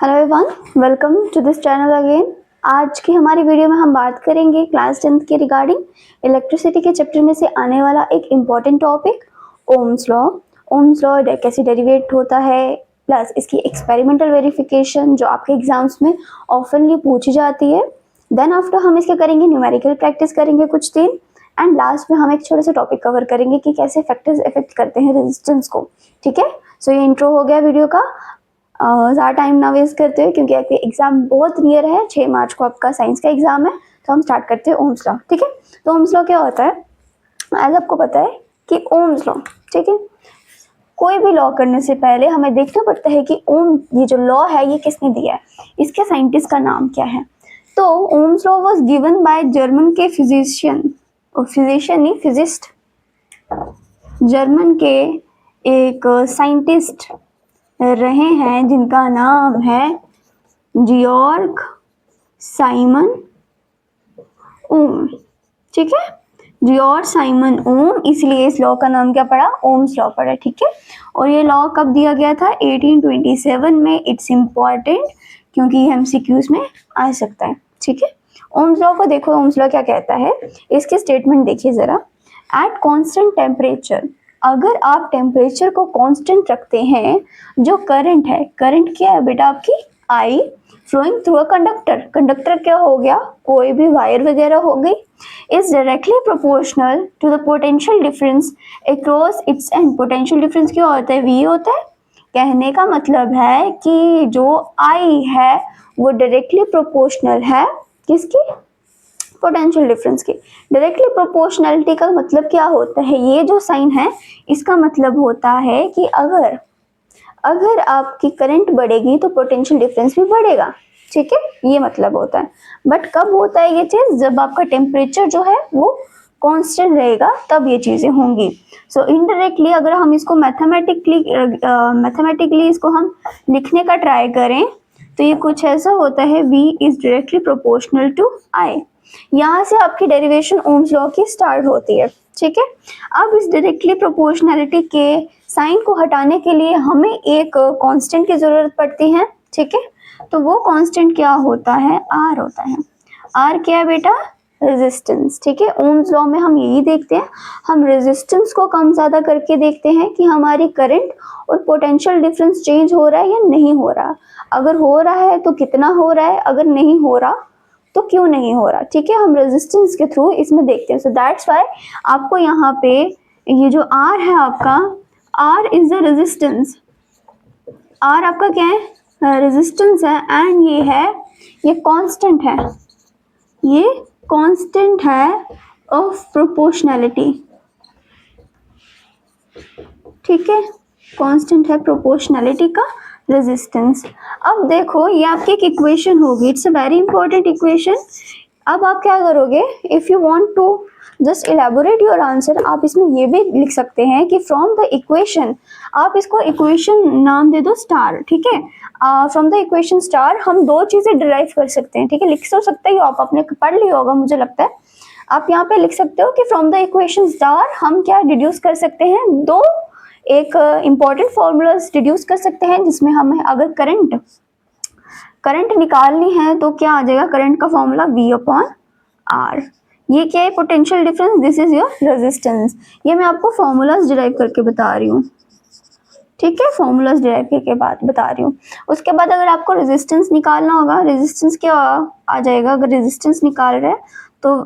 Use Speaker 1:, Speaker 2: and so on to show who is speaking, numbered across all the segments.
Speaker 1: Hello everyone, welcome to this channel again. आज की हमारी वीडियो में हम बात करेंगे क्लास 10th के रिगार्डिंग इलेक्ट्रिसिटी के चैप्टर में से आने वाला एक important topic Ohm's law. Ohm's law कैसे डेरिवेट होता है, प्लस इसकी एक्सपेरिमेंटल वेरिफिकेशन जो आपके एग्जाम्स में ऑफनली पूछी जाती है। देन आफ्टर हम इसके करेंगे न्यूमेरिकल प्रैक्टिस करेंगे कुछ दिन, एंड लास्ट में हम एक छोटा सा टॉपिक कवर करेंगे कि कैसे फैक्टर्स इफेक्ट करते हैं रेजिस्टेंस को। ठीक है, सो ये इंट्रो हो गया वीडियो का। ज़्यादा टाइम ना वेस्ट करते हुए, क्योंकि आपके एग्जाम बहुत नियर है, 6 मार्च को आपका साइंस का एग्जाम है, तो हम स्टार्ट करते हैं ओम्स लॉ। ठीक है, तो ओम्स लॉ क्या होता है, एज आपको पता है कि ओम्स लॉ, ठीक है, कोई भी लॉ करने से पहले हमें देखना पड़ता है कि ओम ये जो लॉ है ये किसने दिया है, इसके साइंटिस्ट का नाम क्या है। तो Ohm's law was given by German के फिजिशियन नहीं फिजिस्ट, जर्मन के एक साइंटिस्ट रहे हैं जिनका नाम है जियोर्ग साइमन ओम। ठीक है, जियोर्ग साइमन ओम, इसलिए इस लॉ का नाम क्या पड़ा, ओम्स लॉ पड़ा। ठीक है, और ये लॉ कब दिया गया था, 1827 में। इट्स इम्पॉर्टेंट क्योंकि ये एमसीक्यूज में आ सकता है। ठीक है, ओम्स लॉ को देखो, ओम्स लॉ क्या कहता है, इसके स्टेटमेंट देखिए जरा। एट कांस्टेंट टेम्परेचर, अगर आप टेम्परेचर को कांस्टेंट रखते हैं, जो करंट है, करंट क्या है बेटा आपकी, I flowing through a conductor, conductor क्या हो गया, कोई भी वायर वगैरह हो गई, is directly proportional to the potential difference across its end. Potential difference क्या होता है, वी होता है। कहने का मतलब है कि जो आई है वो डायरेक्टली प्रोपोर्शनल है किसकी, पोटेंशियल डिफरेंस की। डायरेक्टली प्रोपोर्शनलिटी का मतलब क्या होता है, ये जो साइन है इसका मतलब होता है कि अगर आपकी करंट बढ़ेगी तो पोटेंशियल डिफरेंस भी बढ़ेगा। ठीक है, ये मतलब होता है। बट कब होता है ये चीज, जब आपका टेम्परेचर जो है वो कांस्टेंट रहेगा, तब ये चीजें होंगी। सो इनडायरेक्टली अगर हम इसको मैथमेटिकली इसको हम लिखने का ट्राई करें तो ये कुछ ऐसा होता है, V is directly proportional to I। यहाँ से आपकी डेरिवेशन ओम्स लॉ की स्टार्ट होती है। ठीक है, अब इस डायरेक्टली प्रोपोर्शनलिटी के साइन को हटाने के लिए हमें एक कांस्टेंट की जरूरत पड़ती है। ठीक है, तो वो कांस्टेंट क्या होता है, R होता है। R क्या है बेटा, रेजिस्टेंस। ठीक है, ओम्स लॉ में हम यही देखते हैं, हम रेजिस्टेंस को कम ज्यादा करके देखते हैं कि हमारी करंट और पोटेंशियल डिफरेंस चेंज हो रहा है या नहीं हो रहा। अगर हो रहा है तो कितना हो रहा है, अगर नहीं हो रहा तो क्यों नहीं हो रहा। ठीक है, हम रेजिस्टेंस के थ्रू इसमें देखते हैं। सो दैट्स वाई आपको यहाँ पे ये जो R है आपका, R is the resistance, R आपका क्या है, रेजिस्टेंस है, एंड ये है, ये कांस्टेंट है, ये कांस्टेंट है ऑफ प्रोपोर्शनैलिटी। ठीक है, कांस्टेंट है प्रोपोर्शनैलिटी का रेजिस्टेंस। अब देखो ये आपकी एक इक्वेशन होगी, it's a very important equation. अब आप क्या करोगे, if you want to just elaborate your answer, आप इसमें ये भी लिख सकते हैं कि फ्रॉम द इक्वेशन, आप इसको इक्वेशन नाम दे दो स्टार। ठीक है, फ्रॉम द इक्वेशन स्टार हम दो चीजें डिराइव कर सकते हैं। ठीक है, लिख तो सकते हो, आपने पढ़ लिया होगा मुझे लगता है। आप यहाँ पे लिख सकते हो कि फ्रॉम द इक्वेशन स्टार हम क्या डिड्यूस कर सकते हैं, दो एक इंपॉर्टेंट फॉर्मूलाज डिड्यूस कर सकते हैं, जिसमें हमें अगर करंट निकालनी है तो क्या आ जाएगा, करंट का फॉर्मूला V/R। ये क्या है, potential difference, this is your resistance. ये मैं आपको फॉर्मूलाज डिराइव करके बता रही हूँ। ठीक है, फॉर्मूलाज डिराइव करके बता रही हूँ। उसके बाद अगर आपको रेजिस्टेंस निकालना होगा, रेजिस्टेंस क्या आ जाएगा, अगर रेजिस्टेंस निकाल रहे हैं तो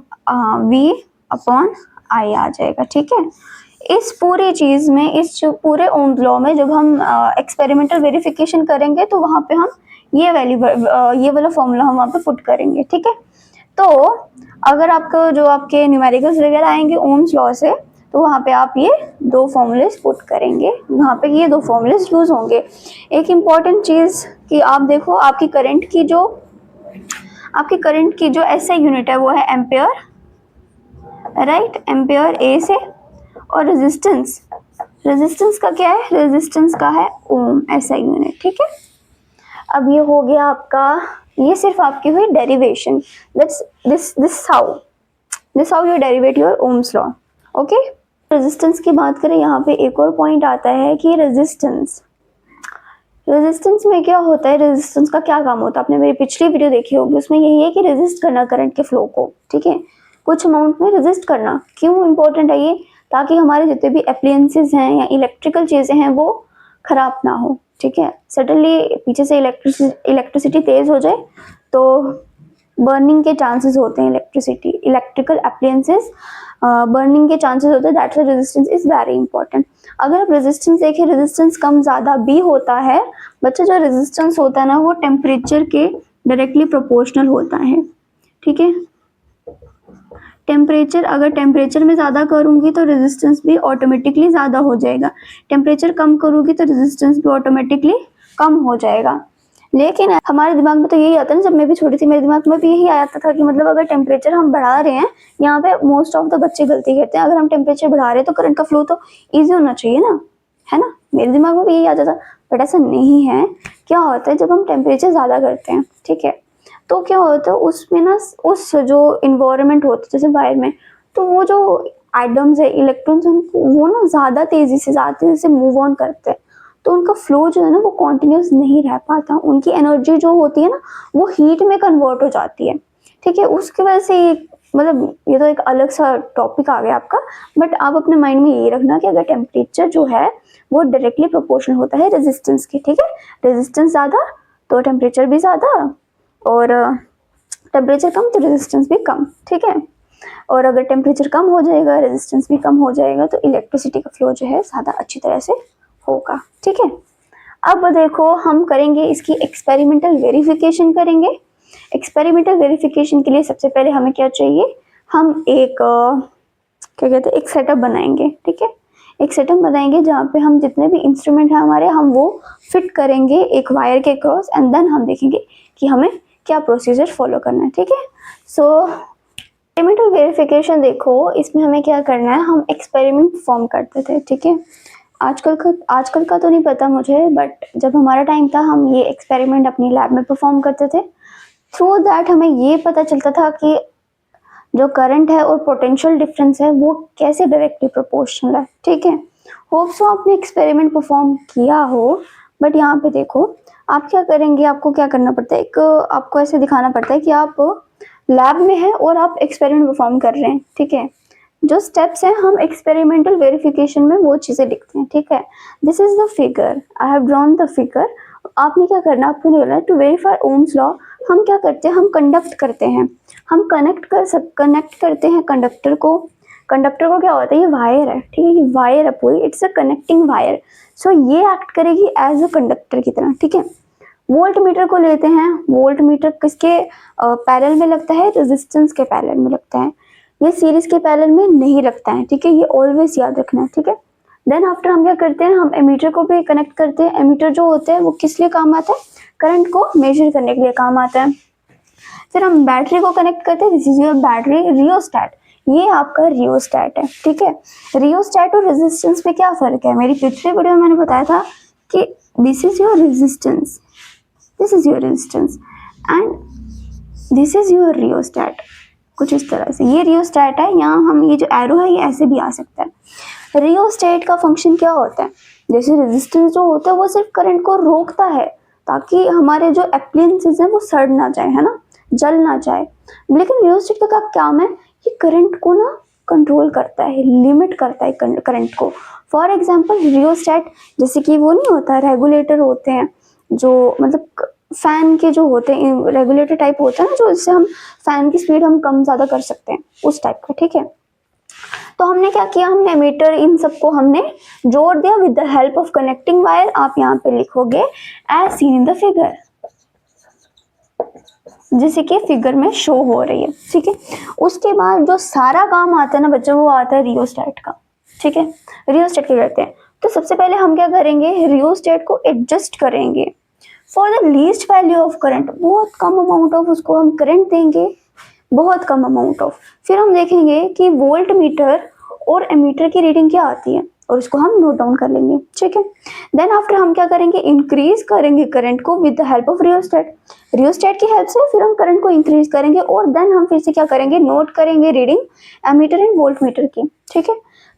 Speaker 1: V/I आ जाएगा। ठीक है, इस पूरी चीज में, इस पूरे ओम्स लॉ में जब हम एक्सपेरिमेंटल वेरिफिकेशन करेंगे तो वहां पे हम ये वाला फॉर्मूला हम वहां पे पुट करेंगे। ठीक है, तो अगर आपको जो आपके न्यूमेरिकल्स वगैरह आएंगे ओम्स लॉ से, तो वहाँ पे आप ये दो फॉर्मूलेस पुट करेंगे, वहाँ पे ये दो फॉर्मूलेस यूज होंगे। एक इम्पॉर्टेंट चीज कि आप देखो, आपकी करंट की जो SI यूनिट है वो है एम्पेयर, राइट, एम्पेयर A से, और रेजिस्टेंस का क्या है, रेजिस्टेंस का है ओम, SI यूनिट। ठीक है, अब ये हो गया आपका, ये सिर्फ आपकी हुई derivation. This how you derivative your Ohm's law. Okay, resistance की बात करें, यहाँ पे एक और पॉइंट आता है कि रेजिस्टेंस रेजिस्टेंस में क्या होता है, रेजिस्टेंस का क्या काम होता है, आपने मेरी पिछली वीडियो देखी होगी, उसमें यही है कि रेजिस्ट करना करंट के फ्लो को, ठीक है, कुछ अमाउंट में रेजिस्ट करना। क्यों इंपॉर्टेंट है ये, ताकि हमारे जितने भी अप्लायंसेस हैं या इलेक्ट्रिकल चीज़ें हैं वो खराब ना हो, ठीक है। सडनली पीछे से इलेक्ट्रिसिटी तेज हो जाए तो बर्निंग के चांसेस होते हैं, इलेक्ट्रिकल अप्लायंसेस बर्निंग के चांसेस होते हैं, that's resistance is very important. अगर आप रेजिस्टेंस देखें, रेजिस्टेंस कम ज़्यादा भी होता है बच्चा, जो रेजिस्टेंस होता है ना वो टेम्परेचर के डायरेक्टली प्रोपोर्शनल होता है, ठीक है। टेम्परेचर, अगर टेम्परेचर में ज़्यादा करूँगी तो रेजिस्टेंस भी ऑटोमेटिकली ज़्यादा हो जाएगा, टेम्परेचर कम करूँगी तो रेजिस्टेंस भी ऑटोमेटिकली कम हो जाएगा। लेकिन हमारे दिमाग में तो यही आता है ना, जब मैं भी छोटी थी मेरे दिमाग में भी यही आता था कि मतलब अगर टेम्परेचर हम बढ़ा रहे हैं, यहाँ पे मोस्ट ऑफ द बच्चे गलती करते हैं, अगर हम टेम्परेचर बढ़ा रहे हैं तो करंट का फ्लो तो ईजी होना चाहिए ना, है ना, मेरे दिमाग में भी यही आता था। बट ऐसा नहीं है। क्या होता है जब हम टेम्परेचर ज़्यादा करते हैं, ठीक है, तो क्या होता है उसमें ना, उस जो इन्वायरमेंट होता है जैसे वायर में, तो वो जो एटम्स है, इलेक्ट्रॉन्स, वो ना ज़्यादा तेज़ी से मूव ऑन करते हैं, तो उनका फ्लो जो है ना वो कॉन्टिन्यूस नहीं रह पाता, उनकी एनर्जी जो होती है ना वो हीट में कन्वर्ट हो जाती है, ठीक है। उसकी वजह से मतलब ये तो एक अलग सा टॉपिक आ गया आपका, बट आप अपने माइंड में ये रखना कि अगर टेम्परेचर जो है वो डायरेक्टली प्रोपोर्शनल होता है रेजिस्टेंस के, ठीक है। रेजिस्टेंस ज़्यादा तो टेम्परेचर भी ज़्यादा, और टेम्परेचर कम तो रेजिस्टेंस भी कम, ठीक है। और अगर टेम्परेचर कम हो जाएगा, रेजिस्टेंस भी कम हो जाएगा, तो इलेक्ट्रिसिटी का फ्लो जो है ज़्यादा अच्छी तरह से होगा, ठीक है। अब देखो हम करेंगे इसकी एक्सपेरिमेंटल वेरिफिकेशन करेंगे। एक्सपेरिमेंटल वेरिफिकेशन के लिए सबसे पहले हमें क्या चाहिए, हम एक क्या कहते हैं, एक सेटअप बनाएंगे, ठीक है। एक सेटअप बनाएंगे जहाँ पे हम जितने भी इंस्ट्रूमेंट हैं हमारे, हम वो फिट करेंगे एक वायर के क्रॉस, एंड देन हम देखेंगे कि हमें क्या प्रोसीजर फॉलो करना है, ठीक है। सो एक्सपेरिमेंटल वेरिफिकेशन देखो, इसमें हमें क्या करना है, हम एक्सपेरिमेंट परफॉर्म करते थे, ठीक है। आजकल का तो नहीं पता मुझे, बट जब हमारा टाइम था हम ये एक्सपेरिमेंट अपनी लैब में परफॉर्म करते थे। थ्रू दैट हमें ये पता चलता था कि जो करंट है और पोटेंशियल डिफरेंस है वो कैसे डायरेक्टली प्रोपोर्शनल है, ठीक है। होप सो आपने एक्सपेरिमेंट परफॉर्म किया हो। बट यहाँ पे देखो आप क्या करेंगे, आपको क्या करना पड़ता है, एक आपको ऐसे दिखाना पड़ता है कि आप लैब में हैं और आप एक्सपेरिमेंट परफॉर्म कर रहे हैं, ठीक है। जो स्टेप्स हैं हम एक्सपेरिमेंटल वेरिफिकेशन में वो चीज़ें लिखते हैं, ठीक है। This is the figure, I have drawn the figure. आपने क्या करना, आपको नहीं करना, टू वेरीफाई ओम्स लॉ हम क्या करते हैं, हम कंडक्ट करते हैं, हम कनेक्ट करते हैं कंडक्टर को। कंडक्टर को क्या होता है, ये वायर है, ठीक है, ये वायर है पूरी, इट्स अ कनेक्टिंग वायर। सो ये एक्ट करेगी एज अ कंडक्टर की तरह, ठीक है। वोल्ट मीटर को लेते हैं, वोल्ट मीटर किसके पैरेलल में लगता है, रेजिस्टेंस के पैरेलल में लगता है, ये सीरीज के पैरेलल में नहीं लगता है, ठीक है, ये ऑलवेज याद रखना है, ठीक है। देन आफ्टर हम क्या करते हैं, हम एमीटर को भी कनेक्ट करते हैं। एमीटर जो होते हैं वो किस लिए काम आता है, करंट को मेजर करने के लिए काम आता है। फिर हम बैटरी को कनेक्ट करते हैं, this is your battery rheostat, ये आपका रियोस्टैट है, ठीक है। रियोस्टैट और रेजिस्टेंस में क्या फर्क है, मेरी पिछले वीडियो में मैंने बताया था कि this is your resistance, this is your resistance and this is your rheostat, कुछ इस तरह से ये रियोस्टैट है। यहाँ हम ये जो एरो है ये ऐसे भी आ सकता है। रियोस्टैट का फंक्शन क्या होता है, जैसे रेजिस्टेंस जो होता है वो सिर्फ करंट को रोकता है ताकि हमारे जो एप्लायंसेस हैं वो सड़ ना जाए, है ना, जल ना जाए। लेकिन रियोस्टैट का काम है, ये करंट को ना कंट्रोल करता है, लिमिट करता है करंट को। फॉर एग्जाम्पल रियोस्टैट, जैसे कि वो नहीं होता, रेगुलेटर होते हैं जो मतलब फैन के जो होते हैं, रेगुलेटर टाइप होता है ना, जो इससे हम फैन की स्पीड हम कम ज़्यादा कर सकते हैं, उस टाइप का, ठीक है। तो हमने क्या किया, हमने मीटर इन सबको हमने जोड़ दिया with the help of connecting wire. आप यहाँ पे लिखोगे as seen in the figure, जैसे कि फिगर में शो हो रही है, ठीक है। उसके बाद जो सारा काम आता है ना बच्चों, वो आता है रियोस्टैट का, ठीक है। रियोस्टैट क्या कहते हैं, तो सबसे पहले हम क्या करेंगे, रियोस्टैट को एडजस्ट करेंगे for the least value of current, बहुत कम अमाउंट ऑफ उसको हम करंट देंगे, बहुत कम अमाउंट ऑफ। फिर हम देखेंगे कि वोल्ट मीटर और एमीटर की रीडिंग क्या आती है और उसको हम नोट डाउन कर लेंगे, ठीक है। देन आफ्टर हम क्या करेंगे, इंक्रीज करेंगे करंट को with the help of rheostat, rheostat की हेल्प से फिर हम करंट को इंक्रीज करेंगे, और देन हम फिर से क्या करेंगे, नोट करेंगे reading ammeter and volt meter की, ठीक है।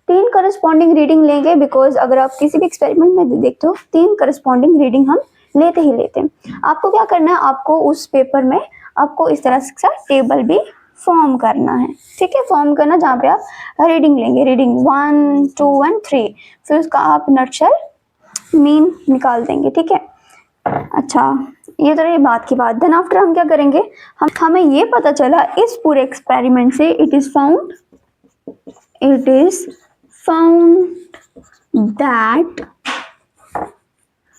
Speaker 1: 3 करस्पॉन्डिंग रीडिंग लेंगे, बिकॉज अगर आप किसी भी एक्सपेरिमेंट में देखते हो 3 करस्पॉन्डिंग रीडिंग हम लेते ही लेते हैं। आपको क्या करना है, आपको उस पेपर में आपको इस तरह से टेबल भी फॉर्म करना है, ठीक है। फॉर्म करना जहाँ पे आप रीडिंग लेंगे, रीडिंग 1 2 एंड 3, फिर उसका आप नटशेल मीन निकाल देंगे, ठीक है। अच्छा, ये तो रही बात की बात। देन आफ्टर हम क्या करेंगे, हमें ये पता चला इस पूरे एक्सपेरिमेंट से it is found that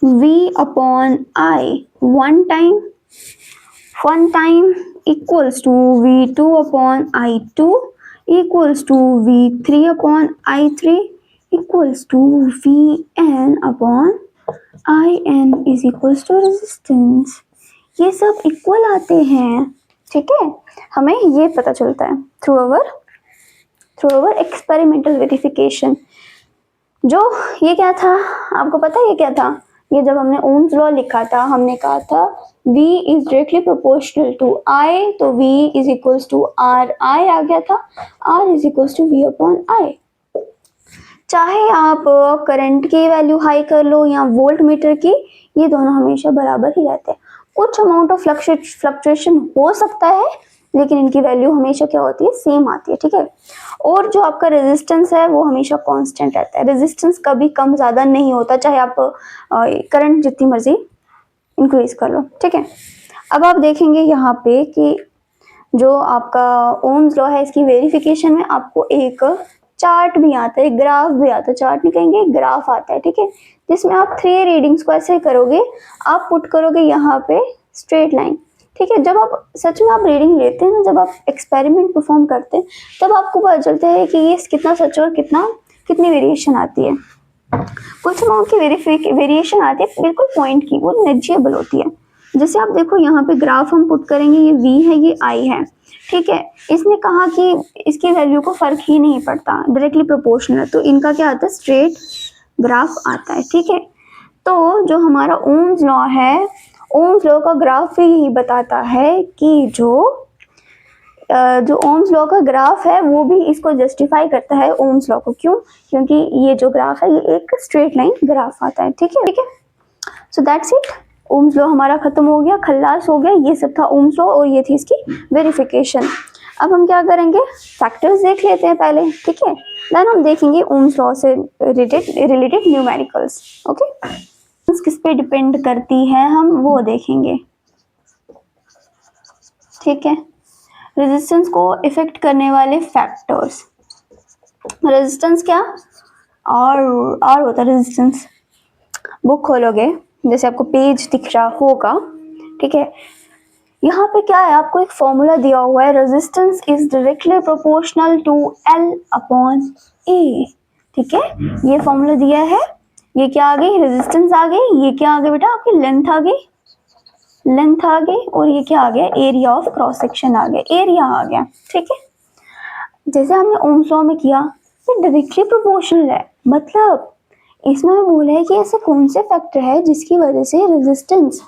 Speaker 1: v upon I one time equals to v2 upon I2 equals to v3 upon I3 equals to vn upon in is equals to resistance। ये सब इक्वल आते हैं, ठीक है। हमें ये पता चलता है थ्रू अवर एक्सपेरिमेंटल वेरिफिकेशन। जो ये क्या था आपको पता है, ये क्या था, ये जब हमने ओम्स लॉ लिखा था हमने कहा था V is directly proportional to I, तो V is equals to R I आ गया था, R is equals to V upon I। चाहे आप करंट की वैल्यू हाई कर लो या वोल्ट मीटर की, ये दोनों हमेशा बराबर ही रहते हैं। कुछ अमाउंट ऑफ फ्लक्चुएशन हो सकता है, लेकिन इनकी वैल्यू हमेशा क्या होती है, सेम आती है, ठीक है। और जो आपका रेजिस्टेंस है वो हमेशा कांस्टेंट रहता है, रेजिस्टेंस कभी कम ज़्यादा नहीं होता, चाहे आप करंट जितनी मर्जी इंक्रीज कर लो, ठीक है। अब आप देखेंगे यहाँ पे कि जो आपका ओम्स लॉ है इसकी वेरिफिकेशन में आपको एक चार्ट भी आता है, ग्राफ भी आता है, चार्ट नहीं कहेंगे, ग्राफ आता है, ठीक है, जिसमें आप 3 रीडिंग्स को ऐसे करोगे, आप पुट करोगे यहाँ पे स्ट्रेट लाइन, ठीक है। जब आप सच में आप रीडिंग लेते हैं ना, जब आप एक्सपेरिमेंट परफॉर्म करते हैं, तब आपको पता चलता है कि ये कितना सच और कितनी वेरिएशन आती है। कुछ अमाउंट की वेरिएशन आती है बिल्कुल पॉइंट की, वो नेग्लिजिबल होती है। जैसे आप देखो यहाँ पे ग्राफ हम पुट करेंगे, ये V है, ये I है, ठीक है। इसने कहा कि इसकी वैल्यू को फर्क ही नहीं पड़ता, डायरेक्टली प्रोपोर्शनल है, तो इनका क्या आता है, स्ट्रेट ग्राफ आता है, ठीक है। तो जो हमारा ओम्स लॉ है, ओम्स लॉ का ग्राफ भी यही बताता है कि जो ओम्स लॉ का ग्राफ है वो भी इसको जस्टिफाई करता है ओम्स लॉ को। क्यों? क्योंकि ये जो ग्राफ है ये एक स्ट्रेट लाइन ग्राफ आता है, ठीक है, ठीक है। So that's it, Ohm's law हमारा खत्म हो गया, खल्लास हो गया। ये सब था ओम्स लॉ और ये थी इसकी वेरिफिकेशन। अब हम क्या करेंगे, फैक्टर्स देख लेते हैं पहले, ठीक है, देन हम देखेंगे ओम्स लॉ से रिलेटेड न्यूमेरिकल्स, ओके। किस पे डिपेंड करती है हम वो देखेंगे, ठीक है। रेजिस्टेंस को इफेक्ट करने वाले फैक्टर्स, रेजिस्टेंस क्या और होता है रेजिस्टेंस। बुक खोलोगे, जैसे आपको पेज दिख रहा होगा, ठीक है, यहाँ पे क्या है, आपको एक फॉर्मूला दिया हुआ है, resistance is directly proportional to L upon A, ठीक है। ये फॉर्मूला दिया है, ये क्या आ गई, रेजिस्टेंस आ गई, ये क्या आ गई बेटा, आपकी लेंथ आ गई, और ये क्या आ गया, एरिया ऑफ क्रॉस सेक्शन आ गया, एरिया आ गया, ठीक है। जैसे हमने ओम्स लॉ में किया, ये डायरेक्टली प्रोपोर्शनल है, मतलब इसमें बोला है कि ऐसे कौन से फैक्टर है जिसकी वजह से रेजिस्टेंस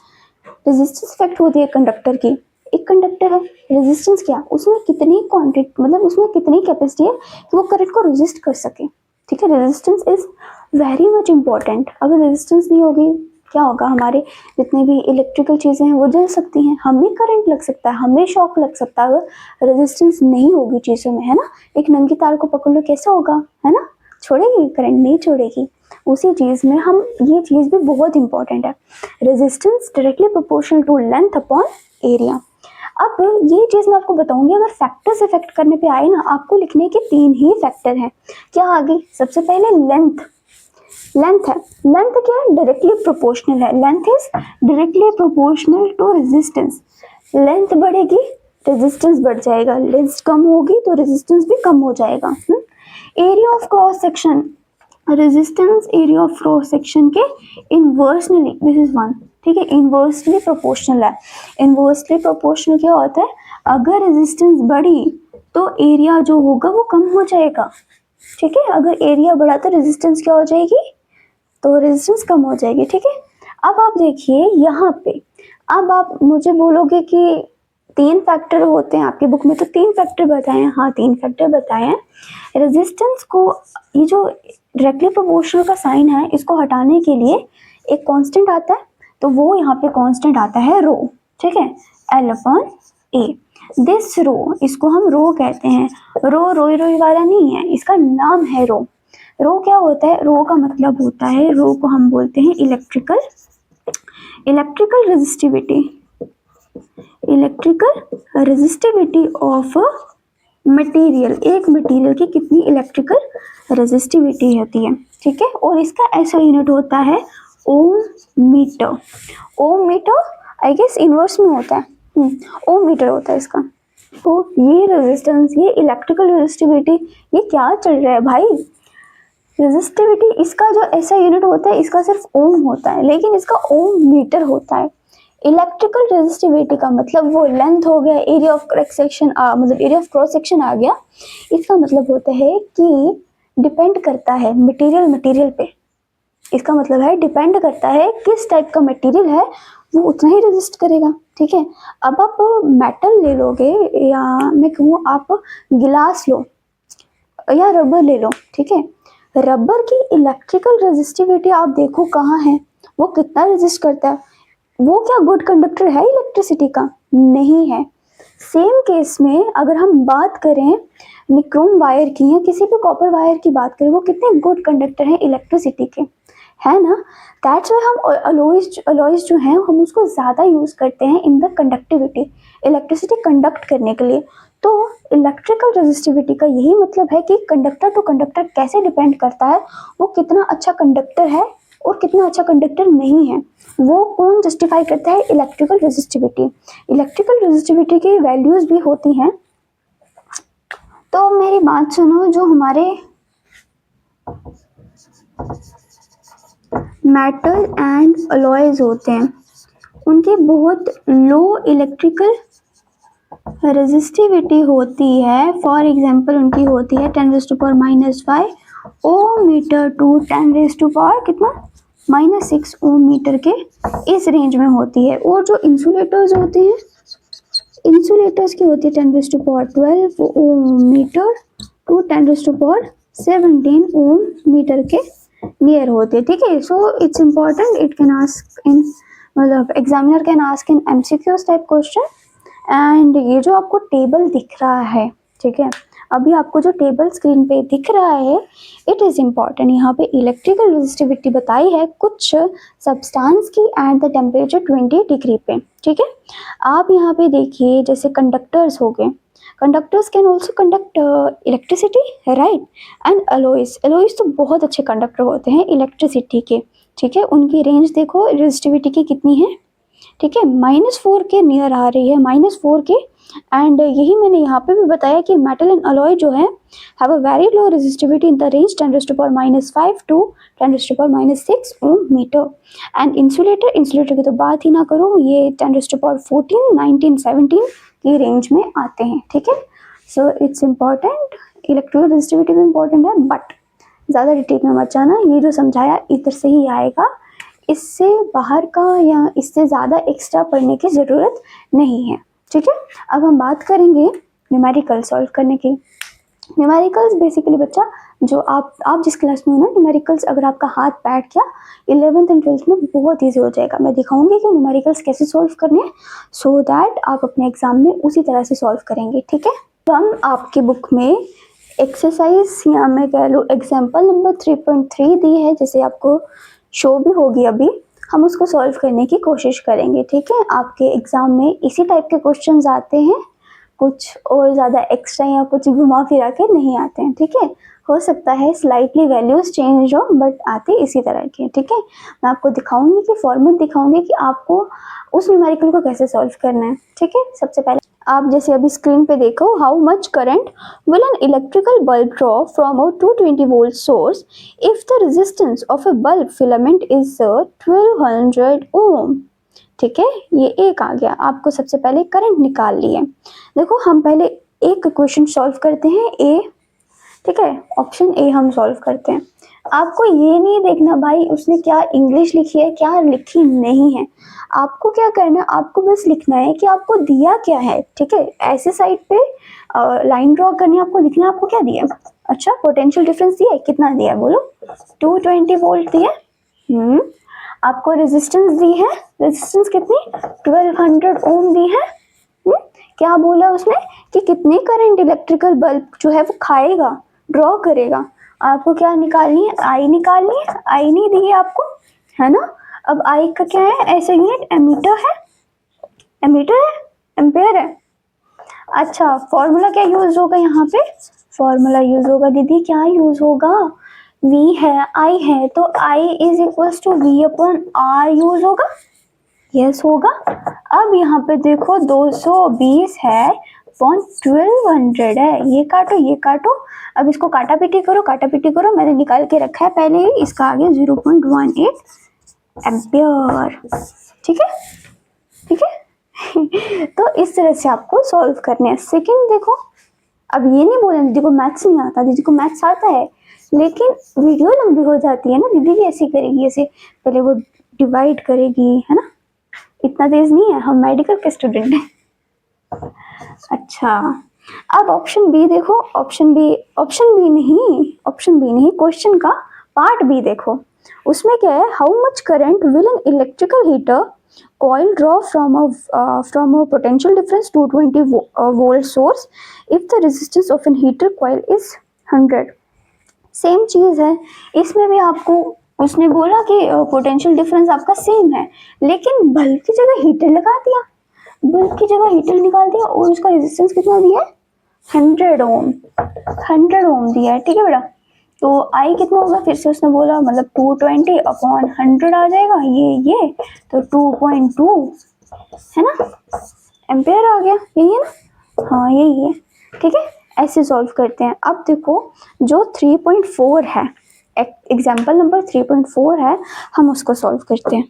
Speaker 1: इफेक्ट होती है कंडक्टर की। एक कंडक्टर है, रेजिस्टेंस क्या, उसमें कितनी क्वांटिटी, मतलब उसमें कितनी कैपेसिटी है कि वो करंट को रेजिस्ट कर सके, ठीक है। Resistance is very much important. अगर रेजिस्टेंस नहीं होगी क्या होगा, हमारे जितने भी इलेक्ट्रिकल चीज़ें हैं वो जल सकती हैं, हमें करंट लग सकता है, हमें शॉक लग सकता है अगर रेजिस्टेंस नहीं होगी चीज़ों में, है ना। एक नंगी तार को पकड़ लो, कैसा होगा, है ना, छोड़ेगी, करंट नहीं छोड़ेगी। उसी चीज़ में हम, ये चीज़ भी बहुत इंपॉर्टेंट है, resistance directly proportional to length upon area. अब ये चीज़ मैं आपको बताऊंगी, अगर फैक्टर्स इफेक्ट करने पे आए ना, आपको लिखने के 3 ही फैक्टर हैं। क्या आ गई, सबसे पहले लेंथ है, लेंथ क्या है, डायरेक्टली प्रोपोर्शनल है, length is directly proportional to resistance. Length बढ़ेगी रेजिस्टेंस बढ़ जाएगा, लेंथ कम होगी तो रेजिस्टेंस भी कम हो जाएगा। Area of cross section, resistance area of cross section के इनवर्सली, दिस इज 1, ठीक है, इनवर्सली प्रोपोर्शनल है। इनवर्सली प्रोपोर्शनल क्या होता है, अगर रेजिस्टेंस बढ़ी तो एरिया जो होगा वो कम हो जाएगा, ठीक है। अगर एरिया बढ़ा तो रेजिस्टेंस क्या हो जाएगी, तो रेजिस्टेंस कम हो जाएगी, ठीक है। अब आप देखिए यहाँ पे, अब आप मुझे बोलोगे कि 3 फैक्टर होते हैं आपकी बुक में, तो 3 फैक्टर बताए हैं, हाँ 3 फैक्टर बताए हैं। रेजिस्टेंस को, ये जो डायरेक्टली प्रोपोर्शनल का साइन है, इसको हटाने के लिए एक कांस्टेंट आता है तो वो यहाँ पे कांस्टेंट आता है रो, ठीक है, L/A। दिस रो, इसको हम रो कहते हैं। रो रोई रोई वाला नहीं है, इसका नाम है रो। रो क्या होता है? रो का मतलब होता है, रो को हम बोलते हैं electrical resistivity, electrical resistivity of material. एक मटेरियल की कितनी इलेक्ट्रिकल रेजिस्टिविटी होती है, ठीक है। और इसका ऐसा यूनिट होता है ohm metre. Ohm metre I guess inverse में होता है, ओम मीटर होता है इसका। तो ये रेजिस्टेंस, ये इलेक्ट्रिकल रेजिस्टिविटी, ये क्या चल रहा है भाई? रेजिस्टिविटी, इसका जो ऐसा यूनिट होता है इसका सिर्फ ओम होता है, लेकिन इसका ओम मीटर होता है। इलेक्ट्रिकल रेजिस्टिविटी का मतलब वो लेंथ हो गया, एरिया ऑफ क्रॉस सेक्शन, मतलब एरिया ऑफ क्रॉस सेक्शन आ गया। इसका मतलब होता है कि डिपेंड करता है मटेरियल पे। इसका मतलब है डिपेंड करता है किस टाइप का मटेरियल है, वो उतना ही रेजिस्ट करेगा, ठीक है। अब आप मेटल ले लोगे, या मैं कहूँ आप गिलास लो या रबर ले लो, ठीक है। रबर की इलेक्ट्रिकल रेजिस्टिविटी आप देखो कहाँ है, वो कितना रेजिस्ट करता है। वो क्या गुड कंडक्टर है इलेक्ट्रिसिटी का? नहीं है। सेम केस में अगर हम बात करें निक्रोम वायर की या किसी भी कॉपर वायर की बात करें, वो कितने गुड कंडक्टर हैं इलेक्ट्रिसिटी के, है ना। दैट्स वाई हम अलॉयज जो हैं हम उसको ज़्यादा यूज़ करते हैं in the conductivity, electricity conduct करने के लिए। तो इलेक्ट्रिकल रेजिस्टिविटी का यही मतलब है कि कंडक्टर टू कंडक्टर कैसे डिपेंड करता है, वो कितना अच्छा कंडक्टर है और कितना अच्छा कंडक्टर नहीं है, वो कौन जस्टिफाई करता है? Electrical resistivity. इलेक्ट्रिकल रेजिस्टिविटी की वैल्यूज भी होती हैं। तो मेरी बात सुनो, जो हमारे मेटल एंड अलॉयज होते हैं उनकी बहुत लो इलेक्ट्रिकल रेजिस्टिविटी होती है। फॉर एग्जांपल उनकी होती है 10⁻⁻5 ओम मीटर टू 10⁻⁻ कितना -6 ओम मीटर के इस रेंज में होती है। और जो इंसुलेटर्स होते हैं, इंसुलेटर्स की होती है 10⁻12 ohm metre to 10⁻17 ohm metre के नियर होते हैं, ठीक है। So it's important, it can ask in, मतलब examiner can ask in MCQs type question. And ये जो आपको टेबल दिख रहा है, ठीक है, अभी आपको जो टेबल स्क्रीन पे दिख रहा है, इट इज़ इम्पॉर्टेंट। यहाँ पे इलेक्ट्रिकल रेजिस्टिविटी बताई है कुछ सब्सटेंस की एट द टेम्परेचर 20 डिग्री पे, ठीक है। आप यहाँ पे देखिए, जैसे कंडक्टर्स हो गए, conductors can also conduct electricity, right. And alloys तो बहुत अच्छे कंडक्टर होते हैं इलेक्ट्रिसिटी के, ठीक है। उनकी रेंज देखो रेजिस्टिविटी की कितनी है, ठीक है, -4 के नियर आ रही है, -4 के। एंड यही मैंने यहाँ पे भी बताया कि मेटल एंड अलॉय जो है have a very low resistivity in the range 10⁻⁻5 to 10⁻⁻6 ohm metre. And insulator की तो बात ही ना करो, ये 10⁻14, 19, 17 की रेंज में आते हैं, ठीक है। So it's important, electrical resistivity भी इम्पॉर्टेंट है, बट ज़्यादा डिटेल में मत जाना, ये जो समझाया इधर से ही आएगा, इससे बाहर का या इससे ज़्यादा एक्स्ट्रा पढ़ने की ज़रूरत नहीं है, ठीक है। अब हम बात करेंगे न्यूमेरिकल सॉल्व करने की। न्यूमेरिकल्स बेसिकली बच्चा, जो आप जिस क्लास में हो ना, न्यूमेरिकल्स अगर आपका हाथ बैठ गया 11th एंड 12th में बहुत ईजी हो जाएगा। मैं दिखाऊंगी कि न्यूमेरिकल्स कैसे सॉल्व करने हैं, सो दैट आप अपने एग्जाम में उसी तरह से सॉल्व करेंगे, ठीक है। तो हम आपके बुक में एक्सरसाइज या मैं कह लूँ एग्जाम्पल नंबर 3.3 दी है, जैसे आपको शो भी होगी अभी, हम उसको सॉल्व करने की कोशिश करेंगे, ठीक है। आपके एग्जाम में इसी टाइप के क्वेश्चंस आते हैं, कुछ और ज़्यादा एक्स्ट्रा या कुछ घुमा फिरा के नहीं आते हैं, ठीक है। हो सकता है स्लाइटली वैल्यूज चेंज हो, बट आते इसी तरह के, ठीक है। मैं आपको दिखाऊंगी कि फॉर्मेट दिखाऊंगी कि आपको उस न्यूमेरिकल को कैसे सॉल्व करना है, ठीक है। सबसे पहले आप जैसे अभी स्क्रीन पे देखो, how much current will an electrical bulb draw from a 220 volt source if the resistance of a bulb filament is 1200 ओम, ठीक है। ये एक आ गया, आपको सबसे पहले करंट निकाल लिए। देखो हम पहले एक क्वेश्चन सॉल्व करते हैं, ए, ठीक है, ऑप्शन ए हम सॉल्व करते हैं। आपको ये नहीं देखना भाई उसने क्या इंग्लिश लिखी है क्या लिखी नहीं है, आपको क्या करना है, आपको बस लिखना है कि आपको दिया क्या है, ठीक है। ऐसे साइड पे लाइन ड्रॉ करनी है, आपको लिखना है आपको क्या दिया। अच्छा, पोटेंशियल डिफरेंस दिया है, कितना दिया बोलो, 220 वोल्ट दिया। आपको रेजिस्टेंस दी है, रेजिस्टेंस कितनी 1200 ओम दी है। क्या बोला उसने कि कितने करंट इलेक्ट्रिकल बल्ब जो है वो खाएगा, ड्रॉ करेगा। आपको क्या निकालनी है, आई निकालनी है। आई नहीं दी है आपको, है ना। अब आई का क्या है, ऐसे यूनिट एमीटर है, एमीटर है, एम्पेयर है। अच्छा, फॉर्मूला क्या यूज होगा यहाँ पे, फॉर्मूला यूज होगा दीदी, क्या यूज होगा, V है, I है, तो I is equal to V upon R use होगा, यस होगा। अब यहाँ पे देखो 220 है अपॉन 1200 है, ये काटो ये काटो, अब इसको काटा पीटी करो, काटा पीटी करो, मैंने निकाल के रखा है पहले ही, इसका आगे 0.18 एम्पियर, ठीक है, ठीक है। तो इस तरह से आपको सॉल्व करने हैं। सेकंड देखो, अब ये नहीं बोला दीदी को मैथ्स नहीं आता, दीदी को मैथ्स आता है लेकिन वीडियो लंबी हो जाती है ना, दीदी भी ऐसी करेगी, ऐसे पहले वो डिवाइड करेगी, है ना, इतना तेज नहीं है, हम मेडिकल के स्टूडेंट हैं। अच्छा, अब ऑप्शन बी देखो, ऑप्शन बी नहीं, क्वेश्चन का पार्ट बी देखो, उसमें क्या है, how much current will an electrical heater coil draw from a potential difference 220 volt source if the resistance of an heater coil is 100। Same चीज है, इसमें भी आपको उसने बोला कि पोटेंशियल डिफरेंस आपका सेम है, लेकिन बल्ब की जगह हीटर लगा दिया, बल्ब की जगह हीटर निकाल दिया और उसका रेजिस्टेंस कितना दिया है, 100 ओम, 100 ओम दिया है, ठीक है बेटा। तो आई कितना होगा, फिर से उसने बोला, मतलब 220 अपॉन 100 आ जाएगा, ये तो 2.2 है ना, एम्पेयर आ गया, यही है ना, हाँ यही है, ठीक है। ऐसे सॉल्व करते हैं। अब देखो जो 3.4 है, एग्जाम्पल नंबर 3.4 है, हम उसको सॉल्व करते हैं।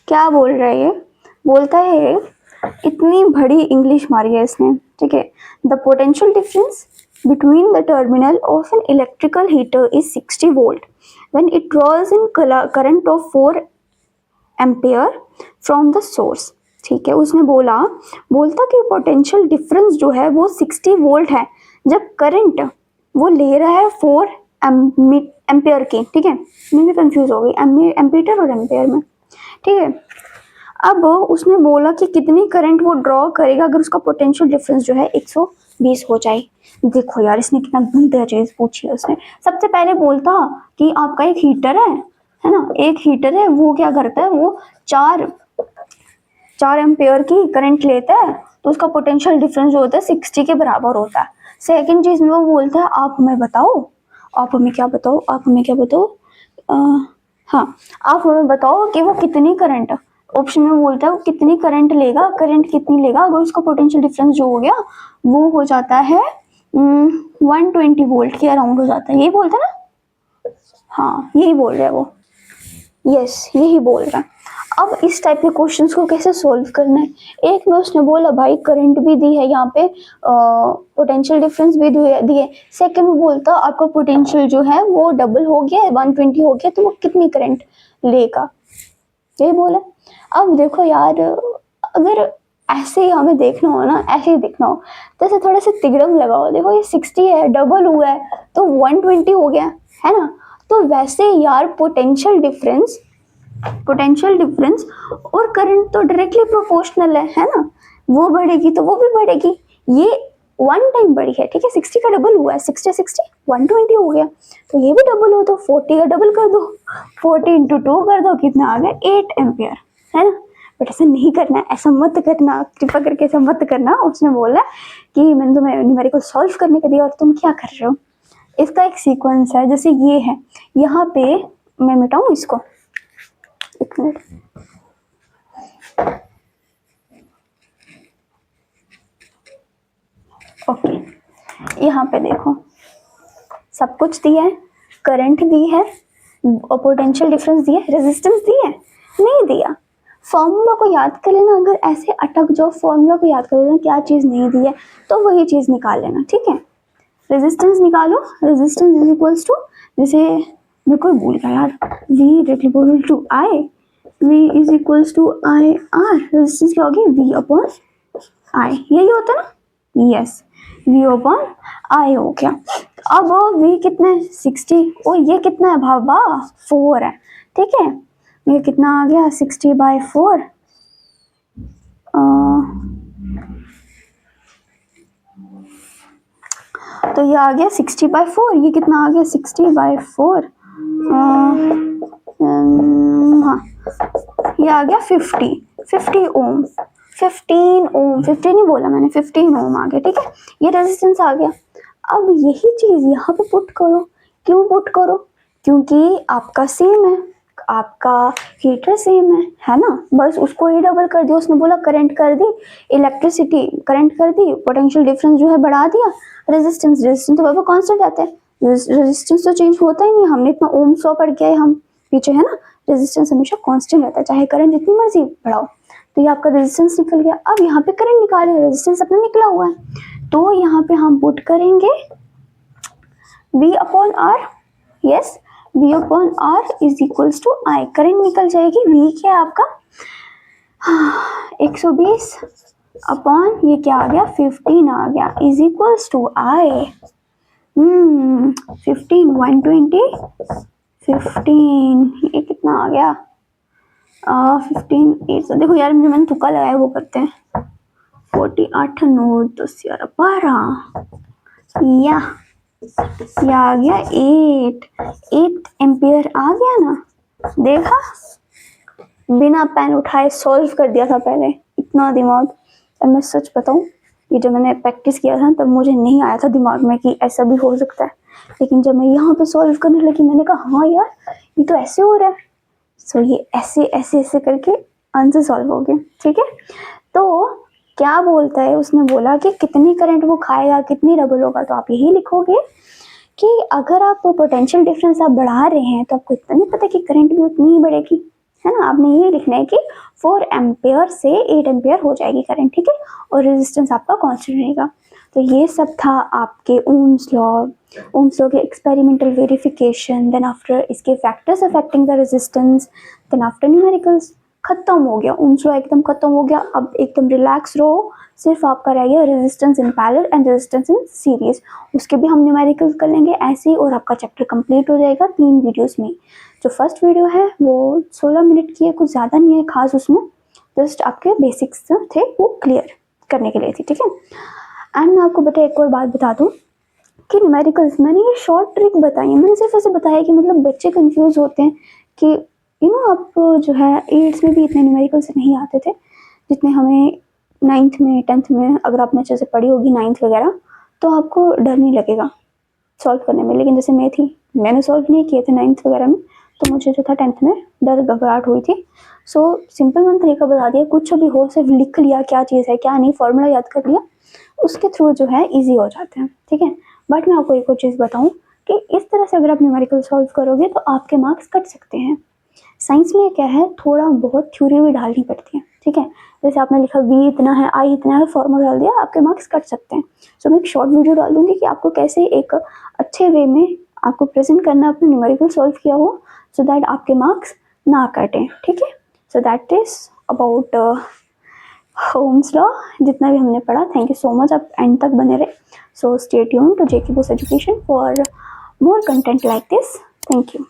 Speaker 1: क्या बोल रहा है ये, बोलता है इतनी बड़ी इंग्लिश मारी है इसने, ठीक है। The potential difference between the terminal of an electrical heater is 60 volt when it draws in current of 4 ampere from the source, ठीक है। उसने बोलता कि पोटेंशियल डिफरेंस जो है वो 60 वोल्ट है जब करंट वो ले रहा है 4 एम्पियर की, ठीक है, मैं भी कंफ्यूज हो गई एम्पीटर और एम्पियर में, ठीक है। अब उसने बोला कि कितनी करंट वो ड्रॉ करेगा अगर उसका पोटेंशियल डिफरेंस जो है 120 हो जाए। देखो यार इसने कितना गंदा चीज पूछी है। उसने सबसे पहले बोलता कि आपका एक हीटर है ना, एक हीटर है, वो क्या करता है, वो 4 एम्पियर की करंट लेता है, तो उसका पोटेंशियल डिफरेंस जो होता है 60 के बराबर होता है। सेकेंड चीज में वो बोलता है आप हमें क्या बताओ, हाँ आप हमें बताओ कि वो कितनी करंट, ऑप्शन में बोलता है वो कितनी करंट लेगा, करंट कितनी लेगा अगर उसका पोटेंशियल डिफरेंस जो हो गया वो हो जाता है 120 वोल्ट के अराउंड हो जाता है, यही बोलता है ना, हाँ यही बोल रहा है वो, यस यही बोल रहा है। अब इस टाइप के क्वेश्चंस को कैसे सॉल्व करना है, एक में उसने बोला भाई करंट भी दी है यहाँ पे, पोटेंशियल डिफरेंस भी दी है। सेकंड में बोलता आपका पोटेंशियल जो है वो डबल हो गया, 120 हो गया, तो वो कितनी करंट लेगा, यही बोला। अब देखो यार अगर ऐसे ही हमें देखना हो ना, ऐसे ही देखना हो तो ऐसे थोड़ा सा तिगड़म लगाओ, देखो ये 60 है, डबल हुआ है तो 120 हो गया, है ना। तो वैसे यार पोटेंशियल डिफरेंस और करंट तो डायरेक्टली प्रोपोर्शनल है ना, वो बढ़ेगी तो वो भी बढ़ेगी, ये 1 टाइम बढ़ी है, ठीक है। 60 का डबल हुआ है, 60 120 हो गया, तो ये भी डबल हो तो 40 का डबल कर दो, 40 × 2 कर दो, कितना आ गया 8 एम्पियर, है ना। बट ऐसा नहीं करना, ऐसा मत करना, कृपा करके ऐसा मत करना। उसने बोला कि मैंने तुम्हें न्यूमेरिकल सॉल्व करने के दिया और तुम क्या कर रहे हो। इसका एक सीक्वेंस है, जैसे ये है, यहाँ पे मैं मिटाऊं इसको, एक मिनट, ओके। यहाँ पे देखो सब कुछ दिया है, करंट दी है, पोटेंशियल डिफरेंस दिया है, रेजिस्टेंस दी है, नहीं दिया। फॉर्मूला को याद कर लेना, अगर ऐसे अटक जाओ फॉर्मूला को याद कर लेना क्या चीज़ नहीं दी है तो वही चीज़ निकाल लेना, ठीक है। रेजिस्टेंस निकालो, रेजिस्टेंस इज इक्वल्स टू, जैसे मेरे को भूल गया यार, V to I, V is equals to I R, resistance क्या होगी V अपॉन I, यही होता है ना, यस V अपॉन I हो गया। अब V कितना है 60 और ये कितना है भावा 4 है, ठीक है। ये कितना आ गया 60/4, तो ये आ गया 60/4, ये कितना आ गया 60/4, हाँ ये आ गया 50 ओम, 15 ओम, 50 नहीं बोला मैंने, 15 ओम आ गया, ठीक है, ये रेजिस्टेंस आ गया। अब यही चीज यहाँ पे पुट करो, क्यों पुट करो, क्योंकि आपका सेम है, आपका हीटर सेम है ना, बस उसको ही डबल कर दिया, उसने बोला करंट कर दी, इलेक्ट्रिसिटी करंट कर दी, पोटेंशियल डिफरेंस जो है बढ़ा दिया, रेजिस्टेंस तो बाबा कांस्टेंट रहता है, रेजिस्टेंस तो चेंज होता ही नहीं, हमने इतना ओम 100 पढ़ के आए हम पीछे, है ना, रेजिस्टेंस हमेशा कांस्टेंट रहता है, चाहे करंट जितनी मर्जी बढ़ाओ। तो ये आपका रेजिस्टेंस निकल गया। अब यहाँ पे करंट निकाले, रेजिस्टेंस अपना निकला हुआ है, तो यहाँ पे हम पुट करेंगे V/R, yes, V/R is equals to I, current निकल जाएगी, V क्या है आपका 120 अपॉन ये क्या आ गया 15 आ गया, इज इक्वल्स टू I 15 120 15, ये कितना आ गया 15 8, देखो यार मुझे मैंने तुक्का लगाया, वो करते हैं 40 8 9 10 11 12, या आ गया 8 एम्पियर आ गया ना, देखा, बिना पेन उठाए सॉल्व कर दिया था पहले, इतना दिमाग। अब मैं सच बताऊं, ये जब मैंने प्रैक्टिस किया था तब मुझे नहीं आया था दिमाग में कि ऐसा भी हो सकता है, लेकिन जब मैं यहाँ पे सॉल्व करने लगी मैंने कहा हाँ यार ये तो ऐसे हो रहा है, सो ये ऐसे ऐसे ऐसे करके आंसर सॉल्व हो गया, ठीक है। तो क्या बोलता है, उसने बोला कि कितनी करंट वो खाएगा, कितनी डबल होगा, तो आप यही लिखोगे कि अगर आप पोटेंशियल डिफरेंस आप बढ़ा रहे हैं तो आपको इतना नहीं पता कि करंट भी उतनी ही बढ़ेगी, है ना, आपने ये लिखना है कि 4 एम्पियर से 8 एम्पियर हो जाएगी करंट, ठीक है, और रेजिस्टेंस आपका कांस्टेंट रहेगा। तो ये सब था आपके ओम्स लॉ के एक्सपेरिमेंटल वेरिफिकेशन, देन आफ्टर इसके factors affecting the resistance, then after numericals, खत्म हो गया, ओम्स लॉ एकदम खत्म हो गया। अब एकदम रिलैक्स रहो, सिर्फ आपका रह गया resistance in parallel and resistance in series, उसके भी हम न्यूमेरिकल्स कर लेंगे ऐसे ही, और आपका चैप्टर कंप्लीट हो जाएगा 3 वीडियोस में। जो फर्स्ट वीडियो है वो 16 मिनट की है, कुछ ज़्यादा नहीं है खास, उसमें जस्ट आपके बेसिक्स थे वो क्लियर करने के लिए थी, ठीक है। एंड मैं आपको बेटा एक और बात बता दूँ कि न्यूमेरिकल्स, मैंने ये शॉर्ट ट्रिक बताई है, मैंने सिर्फ ऐसे बताया कि मतलब बच्चे कंफ्यूज होते हैं कि आप जो है 8th में भी इतने न्यूमेरिकल्स नहीं आते थे जितने हमें 9th में 10th में, अगर आपने अच्छे से पढ़ी होगी 9th वगैरह तो आपको डर नहीं लगेगा सॉल्व करने में, लेकिन जैसे मैंने सॉल्व नहीं किए थे 9th वगैरह में, तो मुझे जो था 10th में डर घबराहट हुई थी। सो सिंपल मैंने तरीका बता दिया, कुछ भी हो सिर्फ लिख लिया क्या चीज़ है क्या नहीं, फॉर्मूला याद कर लिया, उसके थ्रू जो है ईजी हो जाते हैं, ठीक है। बट मैं आपको एक और चीज़ बताऊँ कि इस तरह से अगर आप न्यूमेरिकल सॉल्व करोगे तो आपके मार्क्स कट सकते हैं। साइंस में क्या है, थोड़ा बहुत थ्योरी भी डालनी पड़ती है, ठीक है, जैसे आपने लिखा V इतना है, I इतना है, फॉर्मूला डाल दिया, आपके मार्क्स कट सकते हैं। सो मैं एक शॉर्ट वीडियो डाल दूंगी कि आपको कैसे एक अच्छे वे में आपको प्रेजेंट करना अपने न्यूमेरिकल सॉल्व किया हो, सो दैट आपके मार्क्स ना कटें, ठीक है। So that is about Ohm's law, जितना भी हमने पढ़ा। थैंक यू सो मच, आप एंड तक बने रहे। So stay tuned to JK Bose education for more content like this. Thank you.